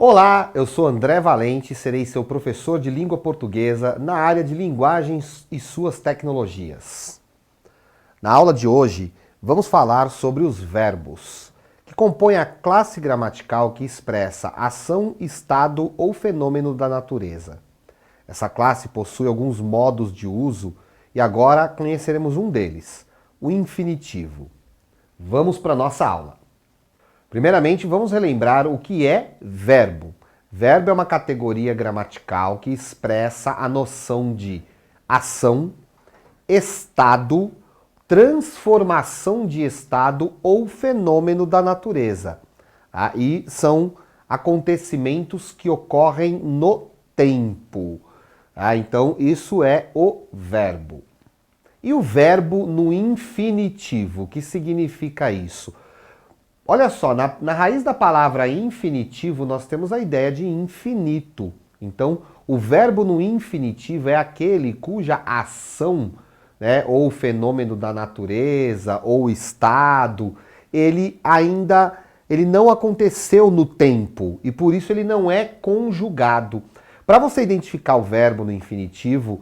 Olá, eu sou André Valente e serei seu professor de língua portuguesa na área de linguagens e suas tecnologias. Na aula de hoje, vamos falar sobre os verbos, que compõem a classe gramatical que expressa ação, estado ou fenômeno da natureza. Essa classe possui alguns modos de uso e agora conheceremos um deles, o infinitivo. Vamos para a nossa aula. Primeiramente, vamos relembrar o que é verbo. Verbo é uma categoria gramatical que expressa a noção de ação, estado, transformação de estado ou fenômeno da natureza. E são acontecimentos que ocorrem no tempo. Então, isso é o verbo. E o verbo no infinitivo, o que significa isso? Olha só, na raiz da palavra infinitivo nós temos a ideia de infinito. Então, o verbo no infinitivo é aquele cuja ação, ou fenômeno da natureza, ou estado, ele não aconteceu no tempo e por isso ele não é conjugado. Para você identificar o verbo no infinitivo,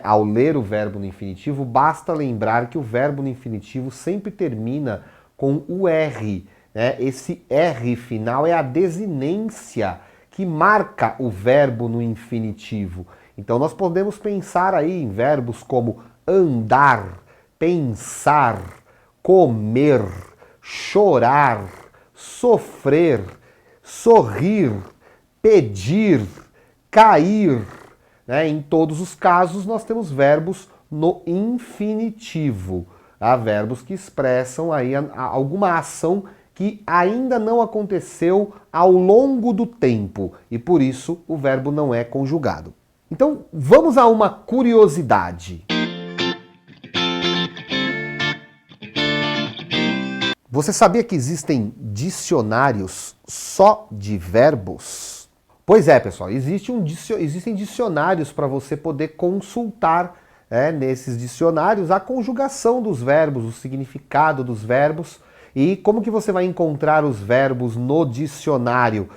ao ler o verbo no infinitivo, basta lembrar que o verbo no infinitivo sempre termina com o R. Esse R final é a desinência que marca o verbo no infinitivo. Então nós podemos pensar aí em verbos como andar, pensar, comer, chorar, sofrer, sorrir, pedir, cair. Em todos os casos nós temos verbos no infinitivo. Verbos que expressam aí alguma ação que ainda não aconteceu ao longo do tempo e por isso o verbo não é conjugado. Então vamos a uma curiosidade. Você sabia que existem dicionários só de verbos? Pois é, pessoal, existem dicionários para você poder consultar nesses dicionários a conjugação dos verbos, o significado dos verbos. E como que você vai encontrar os verbos no dicionário?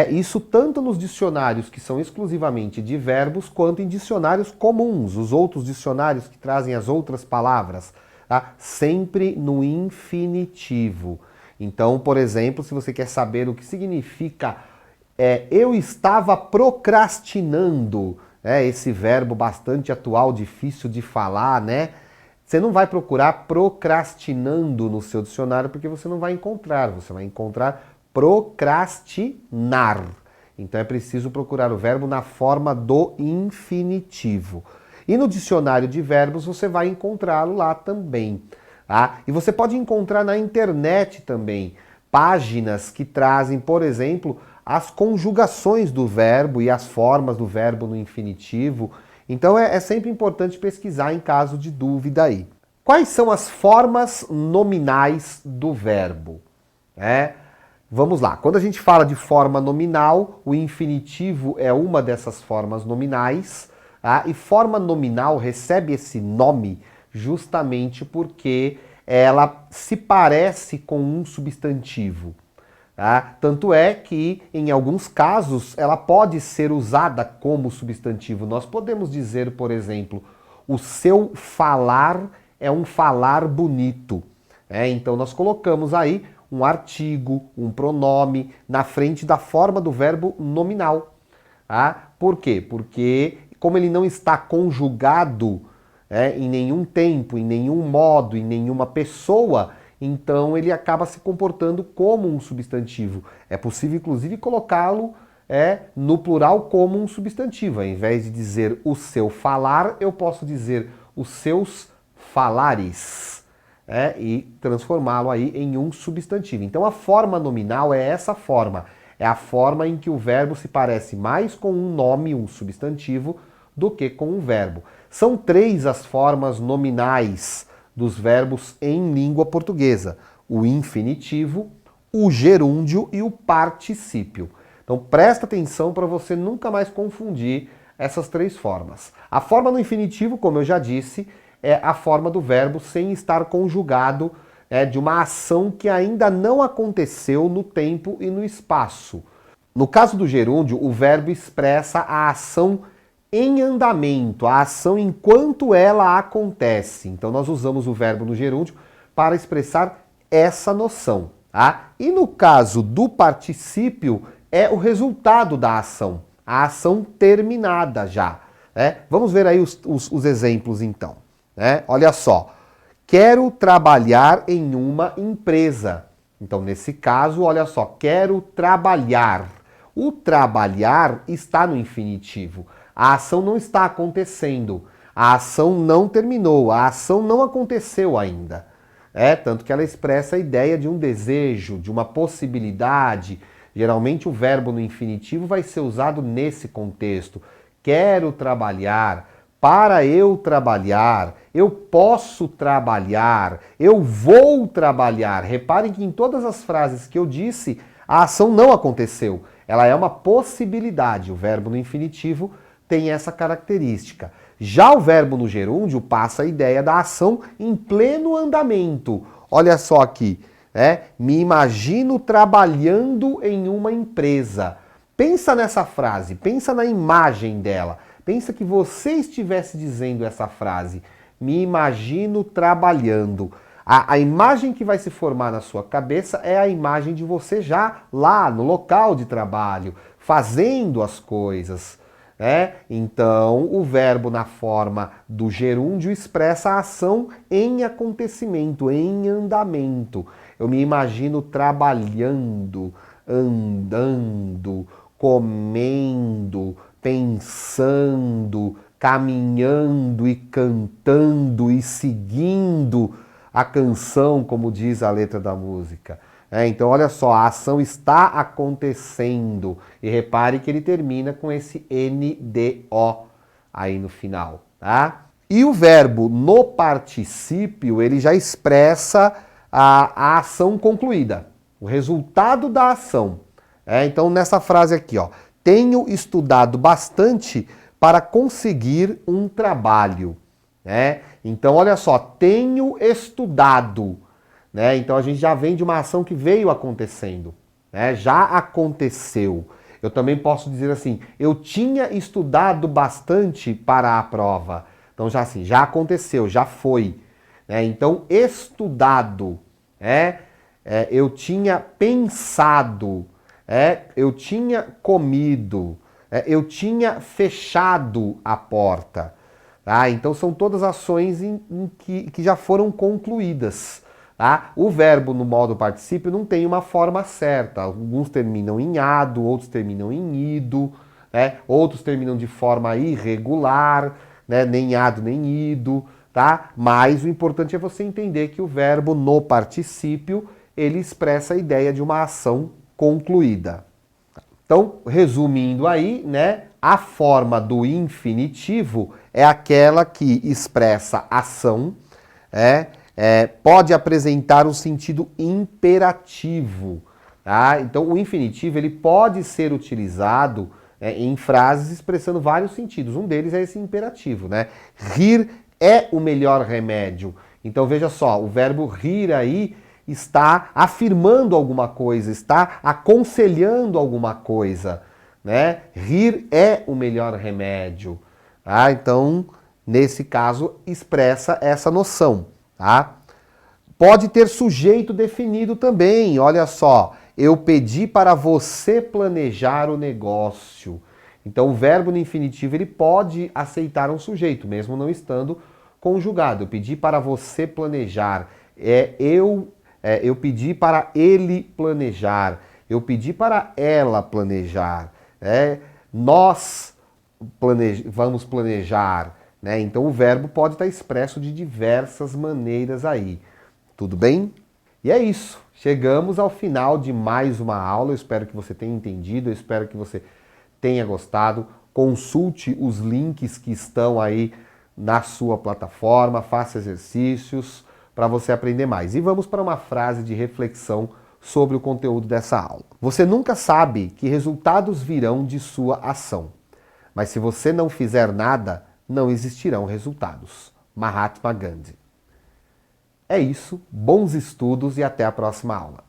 Isso tanto nos dicionários que são exclusivamente de verbos, quanto em dicionários comuns, os outros dicionários que trazem as outras palavras, sempre no infinitivo. Então, por exemplo, se você quer saber o que significa eu estava procrastinando, esse verbo bastante atual, difícil de falar, Você não vai procurar procrastinando no seu dicionário porque você não vai encontrar. Você vai encontrar procrastinar. Então é preciso procurar o verbo na forma do infinitivo. E no dicionário de verbos você vai encontrá-lo lá também. E você pode encontrar na internet também páginas que trazem, por exemplo, as conjugações do verbo e as formas do verbo no infinitivo. Então é sempre importante pesquisar em caso de dúvida aí. Quais são as formas nominais do verbo? Vamos lá, quando a gente fala de forma nominal, o infinitivo é uma dessas formas nominais, e forma nominal recebe esse nome justamente porque ela se parece com um substantivo. Tanto é que, em alguns casos, ela pode ser usada como substantivo. Nós podemos dizer, por exemplo, o seu falar é um falar bonito. Então nós colocamos aí um artigo, um pronome, na frente da forma do verbo nominal. Por quê? Porque, como ele não está conjugado em nenhum tempo, em nenhum modo, em nenhuma pessoa, então ele acaba se comportando como um substantivo. É possível, inclusive, colocá-lo no plural como um substantivo. Ao invés de dizer o seu falar, eu posso dizer os seus falares. E transformá-lo aí em um substantivo. Então a forma nominal é essa forma. É a forma em que o verbo se parece mais com um nome, um substantivo, do que com um verbo. São 3 as formas nominais dos verbos em língua portuguesa: o infinitivo, o gerúndio e o particípio. Então presta atenção para você nunca mais confundir essas 3 formas. A forma no infinitivo, como eu já disse, é a forma do verbo sem estar conjugado, de uma ação que ainda não aconteceu no tempo e no espaço. No caso do gerúndio, o verbo expressa a ação em andamento, a ação enquanto ela acontece. Então nós usamos o verbo no gerúndio para expressar essa noção. Tá? E no caso do particípio, é o resultado da ação, a ação terminada já. Né? Vamos ver aí os exemplos então. Né? Olha só, quero trabalhar em uma empresa. Então nesse caso, olha só, quero trabalhar. O trabalhar está no infinitivo. A ação não está acontecendo. A ação não terminou. A ação não aconteceu ainda. Tanto que ela expressa a ideia de um desejo, de uma possibilidade. Geralmente o verbo no infinitivo vai ser usado nesse contexto. Quero trabalhar. Para eu trabalhar. Eu posso trabalhar. Eu vou trabalhar. Reparem que em todas as frases que eu disse, a ação não aconteceu. Ela é uma possibilidade. O verbo no infinitivo tem essa característica. Já o verbo no gerúndio passa a ideia da ação em pleno andamento. Olha só aqui, me imagino trabalhando em uma empresa. Pensa nessa frase, pensa na imagem dela. Pensa que você estivesse dizendo essa frase. Me imagino trabalhando. A imagem que vai se formar na sua cabeça é a imagem de você já lá no local de trabalho, fazendo as coisas. Então, o verbo na forma do gerúndio expressa a ação em acontecimento, em andamento. Eu me imagino trabalhando, andando, comendo, pensando, caminhando e cantando e seguindo a canção, como diz a letra da música. Então, olha só, a ação está acontecendo. E repare que ele termina com esse NDO aí no final, tá? E o verbo no particípio, ele já expressa a ação concluída, o resultado da ação. Então, nessa frase aqui, ó, tenho estudado bastante para conseguir um trabalho. Então, olha só, tenho estudado. Então a gente já vem de uma ação que veio acontecendo, já aconteceu. Eu também posso dizer assim, eu tinha estudado bastante para a prova. Então já assim, já aconteceu, já foi. Então estudado, eu tinha pensado, eu tinha comido, eu tinha fechado a porta. Então são todas ações que já foram concluídas. O verbo no modo particípio não tem uma forma certa. Alguns terminam em ado, outros terminam em ido, outros terminam de forma irregular, nem ado nem ido, tá? Mas o importante é você entender que o verbo no particípio ele expressa a ideia de uma ação concluída. Então, resumindo aí, a forma do infinitivo é aquela que expressa ação, pode apresentar um sentido imperativo. Tá? Então, o infinitivo ele pode ser utilizado em frases expressando vários sentidos. Um deles é esse imperativo. Rir é o melhor remédio. Então, veja só, o verbo rir aí está afirmando alguma coisa, está aconselhando alguma coisa. Rir é o melhor remédio. Tá? Então, nesse caso, expressa essa noção. Tá? Pode ter sujeito definido também, olha só. Eu pedi para você planejar o negócio. Então o verbo no infinitivo ele pode aceitar um sujeito, mesmo não estando conjugado. Eu pedi para você planejar. Eu pedi para ele planejar. Eu pedi para ela planejar. Nós vamos planejar. Então o verbo pode estar expresso de diversas maneiras aí. Tudo bem? E é isso. Chegamos ao final de mais uma aula. Eu espero que você tenha entendido, eu espero que você tenha gostado. Consulte os links que estão aí na sua plataforma, faça exercícios para você aprender mais. E vamos para uma frase de reflexão sobre o conteúdo dessa aula. Você nunca sabe que resultados virão de sua ação, mas se você não fizer nada, não existirão resultados. Mahatma Gandhi. É isso, bons estudos e até a próxima aula.